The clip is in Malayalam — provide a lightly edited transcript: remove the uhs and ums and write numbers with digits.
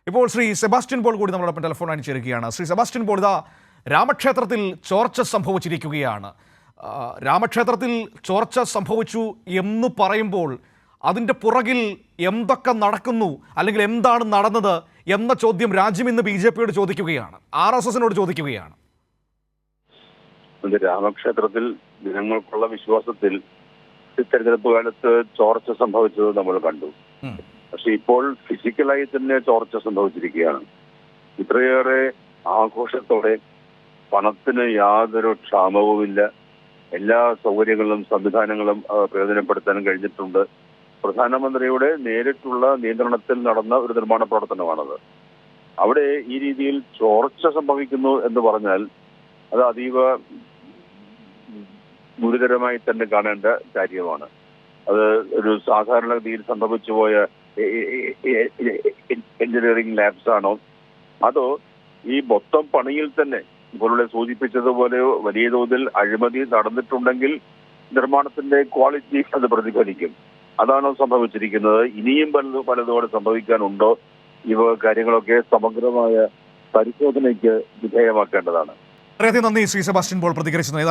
ഇപ്പോൾ ശ്രീ സെബാസ്റ്റ്യൻ പോൾ കൂടി നമ്മളോടൊപ്പം ടെലിഫോണായി ചേരുകയാണ്. ശ്രീ സെബാസ്റ്റ്യൻ പോൾ, ഇതാ രാമക്ഷേത്രത്തിൽ ചോർച്ച സംഭവിച്ചിരിക്കുകയാണ്. രാമക്ഷേത്രത്തിൽ ചോർച്ച സംഭവിച്ചു എന്ന് പറയുമ്പോൾ അതിൻ്റെ പുറകിൽ എന്തൊക്കെ നടക്കുന്നു, അല്ലെങ്കിൽ എന്താണ് നടന്നത് എന്ന ചോദ്യം രാജ്യം ഇന്ന് BJP ചോദിക്കുകയാണ്, RSSനോട് ചോദിക്കുകയാണ്. രാമക്ഷേത്രത്തിൽ ജനങ്ങൾക്കുള്ള വിശ്വാസത്തിൽ തെരഞ്ഞെടുപ്പ് കാലത്ത് ചോർച്ച സംഭവിച്ചത് നമ്മൾ കണ്ടു. പക്ഷെ ഇപ്പോൾ ഫിസിക്കലായി തന്നെ ചോർച്ച സംഭവിച്ചിരിക്കുകയാണ്. ഇത്രയേറെ ആഘോഷത്തോടെ പണത്തിന് യാതൊരു ക്ഷാമവുമില്ല. എല്ലാ സൗകര്യങ്ങളും സംവിധാനങ്ങളും പ്രയോജനപ്പെടുത്താൻ കഴിഞ്ഞിട്ടുണ്ട്. പ്രധാനമന്ത്രിയുടെ നേരിട്ടുള്ള നിയന്ത്രണത്തിൽ നടന്ന ഒരു നിർമ്മാണ പ്രവർത്തനമാണത്. അവിടെ ഈ രീതിയിൽ ചോർച്ച സംഭവിക്കുന്നു എന്ന് പറഞ്ഞാൽ അത് അതീവ ഗുരുതരമായി തന്നെ കാണേണ്ട കാര്യമാണ്. അത് ഒരു സാധാരണഗതിയിൽ സംഭവിച്ചു പോയ എഞ്ചിനീയറിംഗ് ലാബ്സ് ആണോ, അതോ ഈ മൊത്തം പണിയിൽ തന്നെ ഇപ്പോഴുള്ള സൂചിപ്പിച്ചതുപോലെ വലിയ തോതിൽ അഴിമതി നടന്നിട്ടുണ്ടെങ്കിൽ നിർമ്മാണത്തിന്റെ ക്വാളിറ്റി അത് പ്രതിഫലിക്കും. അതാണോ സംഭവിച്ചിരിക്കുന്നത്? ഇനിയും പലതോടെ സംഭവിക്കാനുണ്ടോ? ഇവ കാര്യങ്ങളൊക്കെ സമഗ്രമായ പരിശോധനയ്ക്ക് വിധേയമാക്കേണ്ടതാണ്. വളരെ നന്ദി ശ്രീ സെബാസ്റ്റ്യൻ പോൾ പ്രതികരിച്ചത്.